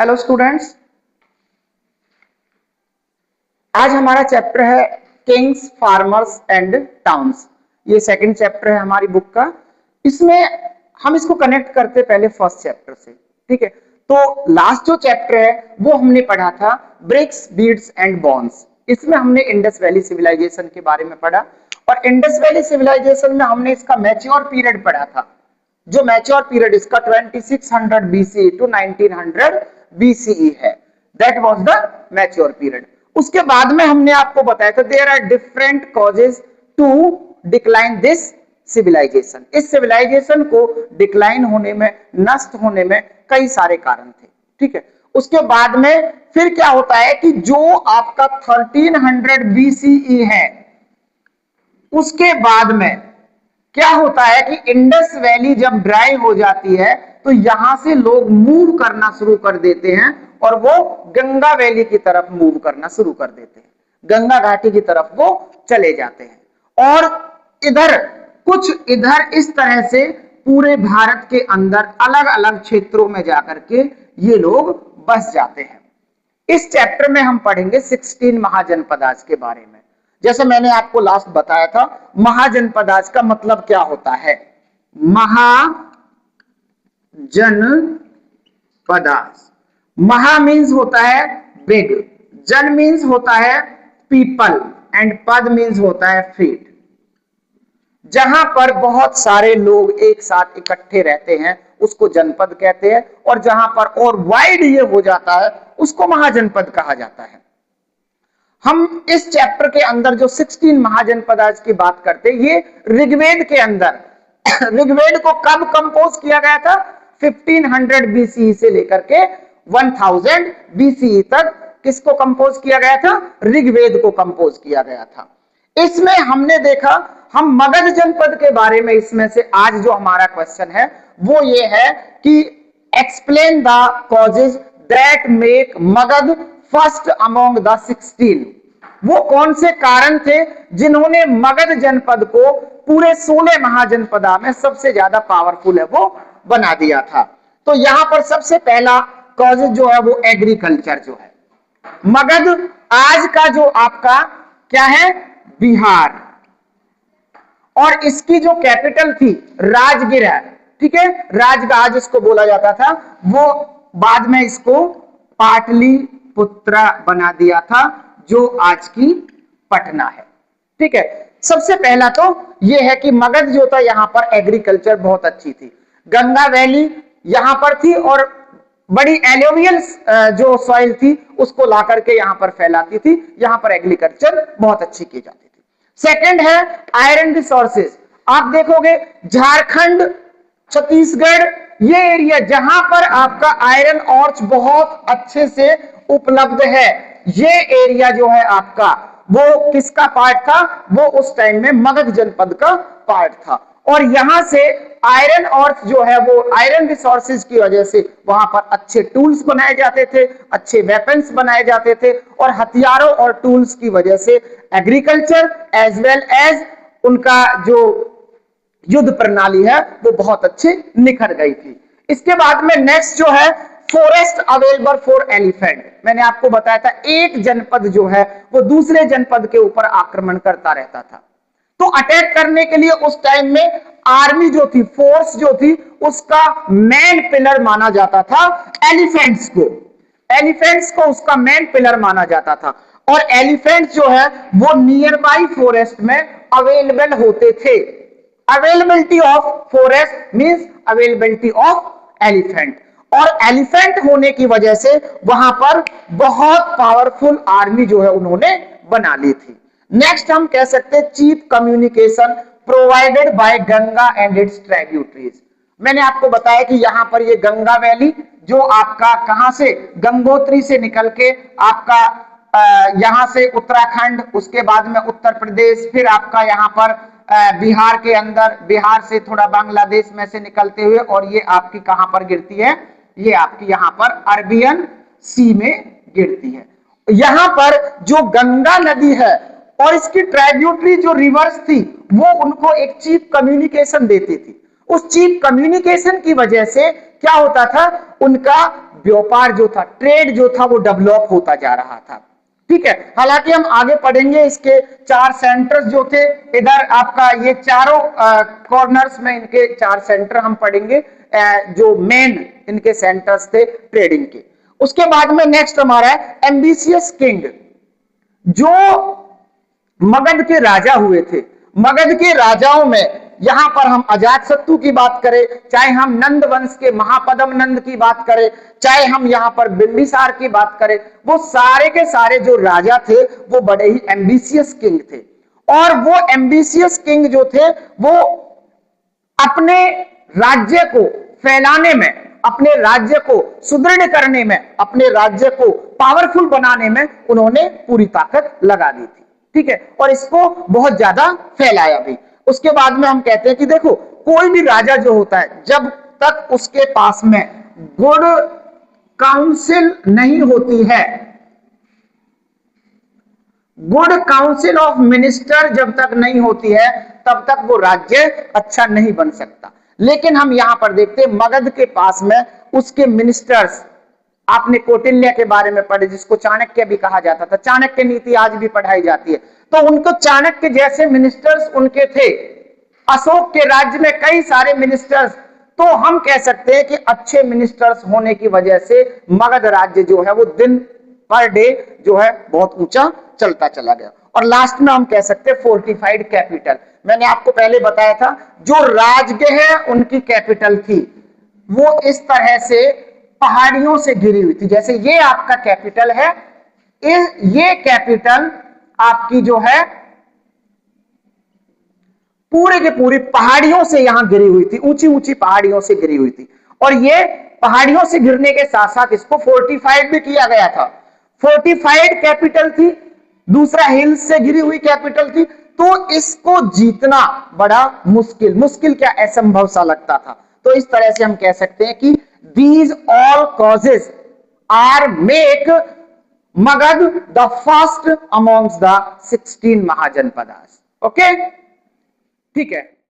Hello students, आज हमारा chapter है किंग्स, फार्मर्स एंड टाउन्स। ये सेकंड चैप्टर है हमारी बुक का। इसमें हम इसको कनेक्ट करते पहले फर्स्ट चैप्टर से। ठीक है, तो लास्ट जो चैप्टर है वो हमने पढ़ा था ब्रिक्स, बीड्स एंड बॉन्स। इसमें हमने इंडस वैली सिविलाइजेशन के बारे में पढ़ा और इंडस वैली सिविलाइजेशन में हमने इसका मैच्योर पीरियड पढ़ा था। जो मैच्योर पीरियड इसका 2600 BCE टू 1900 BCE है, that was the mature period. उसके बाद में हमने आपको बताया था there are different causes to decline this civilization. इस सिविलाइजेशन को डिक्लाइन होने में, नष्ट होने में कई सारे कारण थे। ठीक है, उसके बाद में फिर क्या होता है कि जो आपका 1300 BCE है, उसके बाद में क्या होता है कि इंडस वैली जब ड्राई हो जाती है तो यहां से लोग मूव करना शुरू कर देते हैं और वो गंगा वैली की तरफ मूव करना शुरू कर देते हैं, गंगा घाटी की तरफ वो चले जाते हैं। और इधर इस तरह से पूरे भारत के अंदर अलग अलग क्षेत्रों में जाकर के ये लोग बस जाते हैं। इस चैप्टर में हम पढ़ेंगे 16 महाजनपदाज के बारे में। जैसे मैंने आपको लास्ट बताया था, महाजनपदाज का मतलब क्या होता है। महाजनपदाज, महा मीन्स होता है बिग, जन मीन्स होता है पीपल एंड पद मीन्स होता है फीट। जहां पर बहुत सारे लोग एक साथ इकट्ठे रहते हैं उसको जनपद कहते हैं, और जहां पर और वाइड ये हो जाता है उसको महाजनपद कहा जाता है। हम इस चैप्टर के अंदर जो 16 महाजनपदाज की बात करते हैं, ये ऋग्वेद के अंदर ऋग्वेद को कब कंपोज किया गया था? 1500 BCE से लेकर के 1000 BCE तक किसको कंपोज किया गया था? ऋग्वेद को कंपोज किया गया था। इसमें हमने देखा, हम मगध जनपद के बारे में इसमें से आज जो हमारा क्वेश्चन है वो ये है कि explain the causes that make Magadh first among the 16। वो कौन से कारण थे जिन्होंने मगध जनपद को पूरे 16 महाजनपदा में सबसे ज्यादा पावरफुल है वो बना दिया था। तो यहां पर सबसे पहला कॉज जो है वो एग्रीकल्चर जो है। मगध आज का जो आपका क्या है? बिहार, और इसकी जो कैपिटल थी राजगीर है। ठीक है, राजगाह जिसको बोला जाता था, वो बाद में इसको पाटलिपुत्रा बना दिया था जो आज की पटना है। ठीक है, सबसे पहला तो ये है कि मगध जो था यहां पर एग्रीकल्चर बहुत अच्छी थी। गंगा वैली यहां पर थी और बड़ी एलोवियल जो सॉइल थी उसको ला करके यहां पर फैलाती थी। यहां पर एग्रीकल्चर बहुत अच्छी की जाती थी। सेकंड है आयरन रिसोर्सेज। आप देखोगे झारखंड, छत्तीसगढ़, ये एरिया जहां पर आपका आयरन ऑर्च बहुत अच्छे से उपलब्ध है, ये एरिया जो है आपका वो किसका पार्ट था? वो उस टाइम में मगध जनपद का पार्ट था। और यहां से आयरन ऑर्च जो है वो आयरन रिसोर्सेज की वजह से वहां पर अच्छे टूल्स बनाए जाते थे, अच्छे वेपन्स बनाए जाते थे, और हथियारों और टूल्स की वजह से एग्रीकल्चर एज वेल एज उनका जो युद्ध प्रणाली है वो बहुत अच्छे निखर गई थी। इसके बाद में नेक्स्ट जो है फॉरेस्ट अवेलेबल फॉर एलिफेंट। मैंने आपको बताया था एक जनपद जो है वो दूसरे जनपद के ऊपर आक्रमण करता रहता था, तो अटैक करने के लिए उस टाइम में आर्मी जो थी, फोर्स जो थी, उसका मेन पिलर माना जाता था एलिफेंट्स को। एलिफेंट्स को उसका मेन पिलर माना जाता था, और एलिफेंट्स जो है वो नियर बाई फॉरेस्ट में अवेलेबल होते थे। Availability of forest means availability of elephant, और एलिफेंट होने की वजह से वहां पर बहुत पावरफुल आर्मी जो है उन्होंने बना ली थी। नेक्स्ट हम कह सकते हैं cheap communication provided by Ganga and its tributaries. मैंने आपको बताया कि यहां पर ये गंगा वैली जो आपका कहां से, गंगोत्री से निकल के आपका यहां से उत्तराखंड, उसके बाद में उत्तर प्रदेश, फिर आपका यहां पर बिहार के अंदर, बिहार से थोड़ा बांग्लादेश में से निकलते हुए, और ये आपकी कहां पर गिरती है? ये आपकी यहां पर अरबियन सी में गिरती है। यहां पर जो गंगा नदी है और इसकी ट्रिब्यूटरी जो रिवर्स थी वो उनको एक चीप कम्युनिकेशन देती थी। उस चीप कम्युनिकेशन की वजह से क्या होता था, उनका व्यापार जो था, ट्रेड जो था, वो डेवलप होता जा रहा था। ठीक है, हालांकि हम आगे पढ़ेंगे इसके 4 सेंटर्स जो थे, इधर आपका ये चारों कॉर्नर्स में इनके 4 सेंटर हम पढ़ेंगे, जो मेन इनके सेंटर्स थे ट्रेडिंग के। उसके बाद में नेक्स्ट हमारा है एम्बिशियस किंग, जो मगध के राजा हुए थे। मगध के राजाओं में यहां पर हम अजातशत्रु की बात करें, चाहे हम नंद वंश के महापद्म नंद की बात करें, चाहे हम यहां पर बिंबिसार की बात करें, वो सारे के सारे जो राजा थे वो बड़े ही एम्बिशियस किंग थे। और वो एम्बिशियस किंग जो थे वो अपने राज्य को फैलाने में, अपने राज्य को सुदृढ़ करने में, अपने राज्य को पावरफुल बनाने में उन्होंने पूरी ताकत लगा दी थी। ठीक है, और इसको बहुत ज्यादा फैलाया भी। उसके बाद में हम कहते हैं कि देखो, कोई भी राजा जो होता है, जब तक उसके पास में गुड काउंसिल नहीं होती है, गुड काउंसिल ऑफ मिनिस्टर जब तक नहीं होती है, तब तक वो राज्य अच्छा नहीं बन सकता। लेकिन हम यहां पर देखते हैं मगध के पास में उसके मिनिस्टर्स, आपने कौटिल्य के बारे में पढ़े, जिसको चाणक्य भी कहा जाता था, चाणक्य नीति आज भी पढ़ाई जाती है, तो उनको चाणक्य जैसे मिनिस्टर्स उनके थे। अशोक के राज्य में कई सारे मिनिस्टर्स, तो हम कह सकते हैं कि अच्छे मिनिस्टर्स होने की वजह से मगध राज्य जो है वो दिन पर डे जो है बहुत ऊंचा चलता चला गया। और लास्ट में हम कह सकते हैं फोर्टिफाइड कैपिटल। मैंने आपको पहले बताया था, जो राजगृह उनकी कैपिटल थी वो इस तरह से पहाड़ियों से घिरी हुई थी। जैसे ये आपका कैपिटल है, ये कैपिटल आपकी जो है पूरे के पूरी पहाड़ियों से यहां घिरी हुई थी, ऊंची ऊंची पहाड़ियों से घिरी हुई थी। और ये पहाड़ियों से घिरने के साथ साथ इसको फोर्टिफाइड भी किया गया था। फोर्टिफाइड कैपिटल थी, दूसरा हिल्स से घिरी हुई कैपिटल थी, तो इसको जीतना बड़ा मुश्किल, मुश्किल क्या, असंभव सा लगता था। तो इस तरह से हम कह सकते हैं कि these all causes are make Magad the first amongst the 16 Mahajanpadas. Okay? ठीक है।